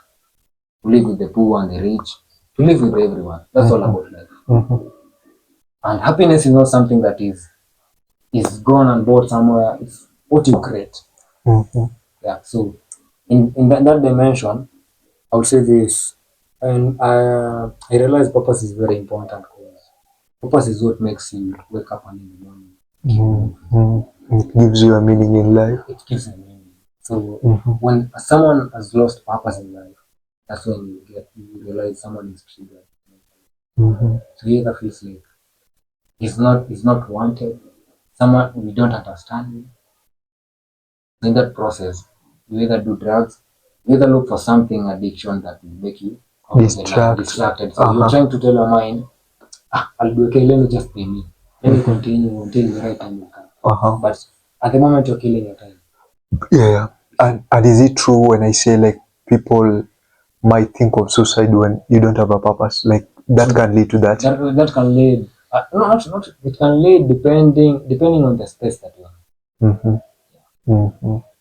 to live with the poor and the rich, to live with everyone. That's all about life. And happiness is not something that is gone and bought somewhere. It's what you create. Yeah. So in that dimension, I would say this, and I realize purpose is very important because purpose is what makes you wake up in the morning. It gives you a meaning in life. It gives a meaning. So when someone has lost purpose in life, that's when you realize someone is triggered. So he either feels like he's not wanted. Someone we don't understand him. In that process, you either do drugs, you either look for something addiction that will make you distracted. So you're trying to tell your mind, I'll be okay, let me just pay me. Let me continue until the right time will come. But at the moment you're killing your time. Yeah. And is it true when I say like people might think of suicide when you don't have a purpose? Like that can lead to that. That can lead. Not. It can lead depending on the space that you're in.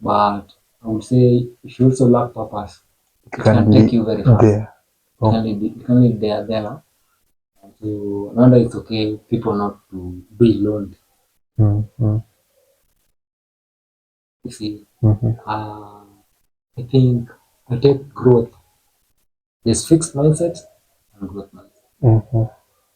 But I would say if you also lack purpose, it can take you very far. It can lead there. So no wonder it's okay people not to be lonely. You see, I think I take growth. There's fixed mindset and growth mindset.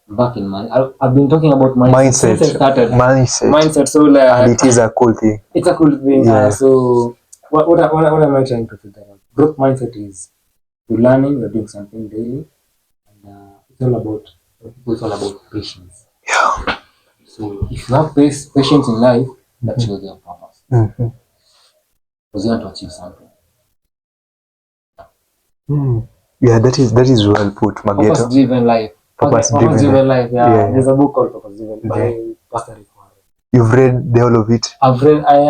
Back in I've been talking about mindset since I started. Mindset. So and it is a cool thing. It's a cool thing. So what am I trying to figure out? Growth mindset is you're learning, you're doing something daily, and it's all about patience. Yeah. So if you have patience in life, that shows your purpose. Mm-hmm. Because you want to achieve something. Yeah, that is well put, Mageto. Purpose-driven life. Purpose-driven Life. Yeah. There's a book called Purpose-driven by Pastor Rick. You've read the whole of it? I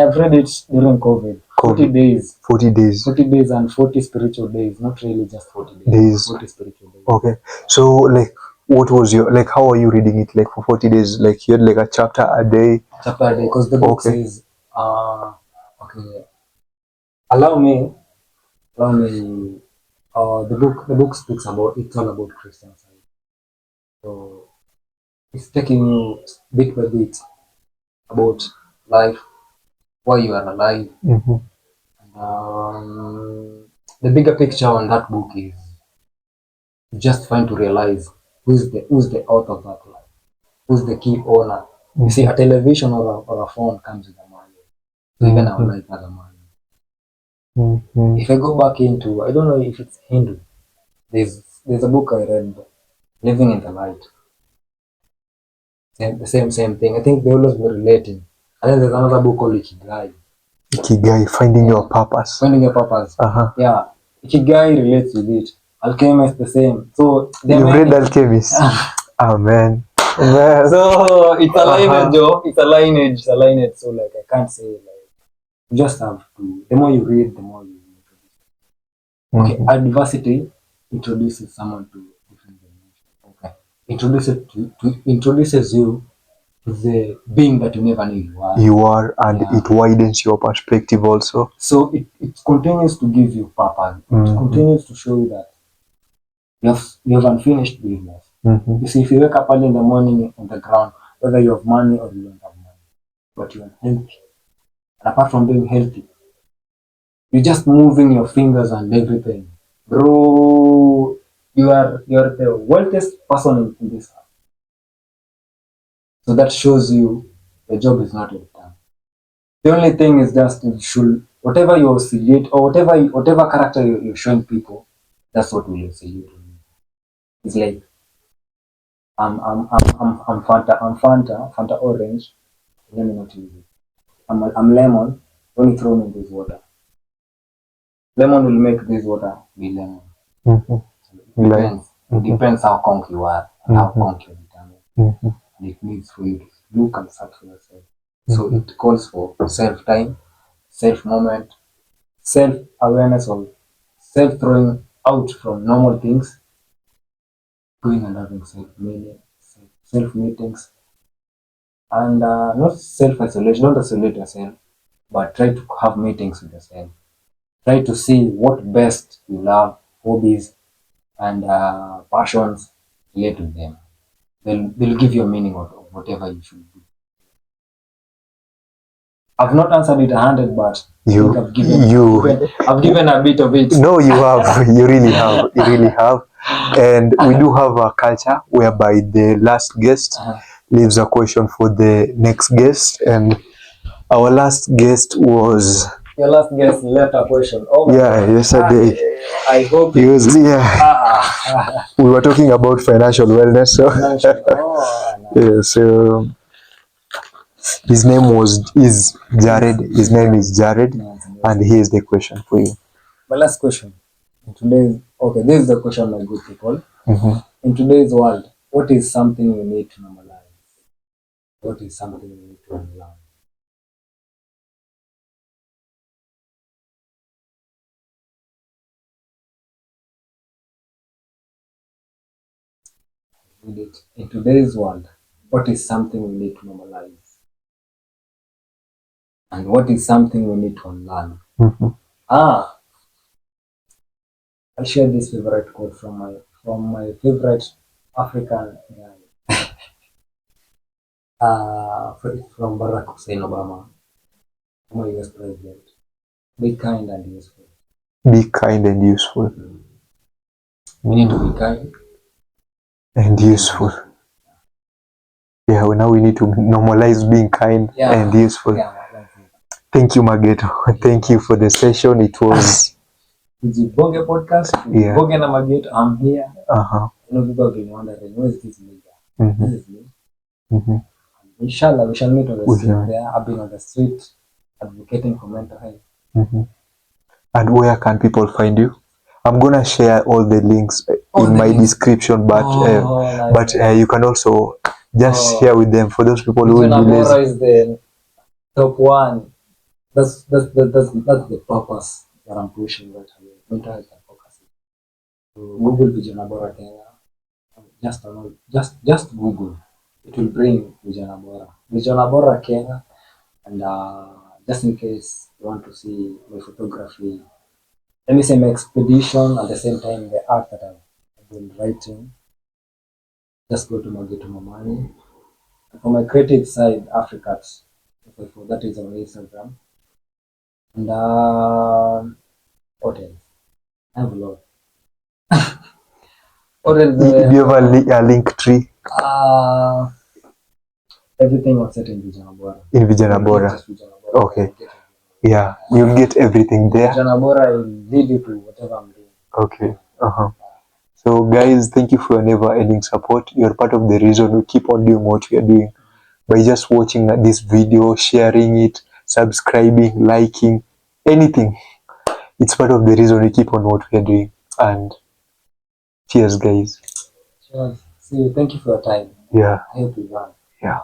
have read it during COVID. 40 days. 40 days. 40 days and 40 spiritual days. Not really just 40 days. 40 spiritual days. Okay. So, like, what was your, like, how are you reading it, like, for 40 days? Like, you had, like, a chapter a day? Chapter a day, because the book says, okay, allow me, the book speaks about, it's all about Christian side. So, it's taking you bit by bit about life, why you are alive. Mm-hmm. The bigger picture on that book is just trying to realize who's the author of that life, who's the key owner. Mm-hmm. You see, a television or a phone comes with a manual. So even our life has a manual. Mm-hmm. If I go back into, I don't know if it's Hindu, there's a book I read, Living in the Light. The same thing. I think they always be relating. And then there's another book called Ikigai. Ikigai, finding your purpose. Finding your purpose. Yeah. Ikigai relates with it. Alchemist the same. So you read Alchemist? Oh man. So it's a lineage, it's a lineage. So like I can't say like you just have to. The more you read, the more you introduce. Okay, adversity introduces someone to different dimensions. Okay, introduces you to the being that you never knew you are. You are, and it widens your perspective also. So it continues to give you purpose. It continues to show you that you have unfinished business. You see, if you wake up early in the morning on the ground, whether you have money or you don't have money, but you are healthy. And apart from being healthy, you're just moving your fingers and everything. Bro, you are the wealthiest person in this earth. So that shows you the job is not yet done. The only thing is just you should, whatever you oscillate or whatever character you're showing people, that's what will oscillate. It's like I'm Fanta orange. Let me not use it. I'm lemon. When you throw me in this water, lemon will make this water be lemon. So it depends how conk you are and how conk you're determined. And it needs for you to look and search for yourself. So it calls for self-time, self-moment, self-awareness, or self-throwing out from normal things, going and having self-meetings, and not self-isolation, don't isolate yourself, but try to have meetings with yourself. Try to see what best you love, hobbies, and passions, relate to them. They'll give you a meaning of whatever you should do. I've not answered it 100, but I've given a bit of it. No, you have. You really have. You really have. And we do have a culture whereby the last guest leaves a question for the next guest, and our last guest was. Your last guest left a question. Oh yeah, God. Yesterday. I hope he was. We were talking about financial wellness. So. Yeah. So. His name is Jared. His name is Jared, and here's the question for you. My last question. This is the question, my good people. In today's world, what is something you need to normalize? What is something you need to unlearn? In today's world, what is something we need to normalize? And what is something we need to unlearn? I'll share this favorite quote from my favorite African guy. From Barack Hussein Obama, former US president. Be kind and useful. Be kind and useful. We need to be kind and useful. Yeah, now we need to normalize being kind and useful. Thank you, Mageto. Thank you for the session. It was the Bonge podcast. Bonge na Mageto. I'm here. people have been wondering, where is this nigga? Mm-hmm. This is me. Mm-hmm. Inshallah, we shall meet on the We street shall. there. I've been on the street advocating for mental health. Mm-hmm. And where can people find you? I'm gonna share all the links in my description, but nice. you can also just share with them for those people who will be Vijanabora lazy. is the top one. That's the purpose that I'm pushing right away. Mental health advocacy. So Google Vijanabora Kenya. Just Google. It will bring Vijanabora Kenya, and just in case you want to see my photography, let me say my expedition at the same time the art that I've been writing. Just go to Mageto Mamani. For my creative side, Afrikart. So that is on Instagram. And what else? I have a lot. What else? Do you have a link tree Everything was set in Vijanabora. in Vijanabora? Just Vijanabora. Okay. Yeah, you'll get everything there. Vijanabora will lead you to whatever I'm doing. Okay. So guys, thank you for your never ending support. You're part of the reason we keep on doing what we are doing. By just watching this video, sharing it, subscribing, liking, anything. It's part of the reason we keep on what we are doing. And cheers, guys. Sure. See you. Thank you for your time. Yeah. I hope you learn. Yeah.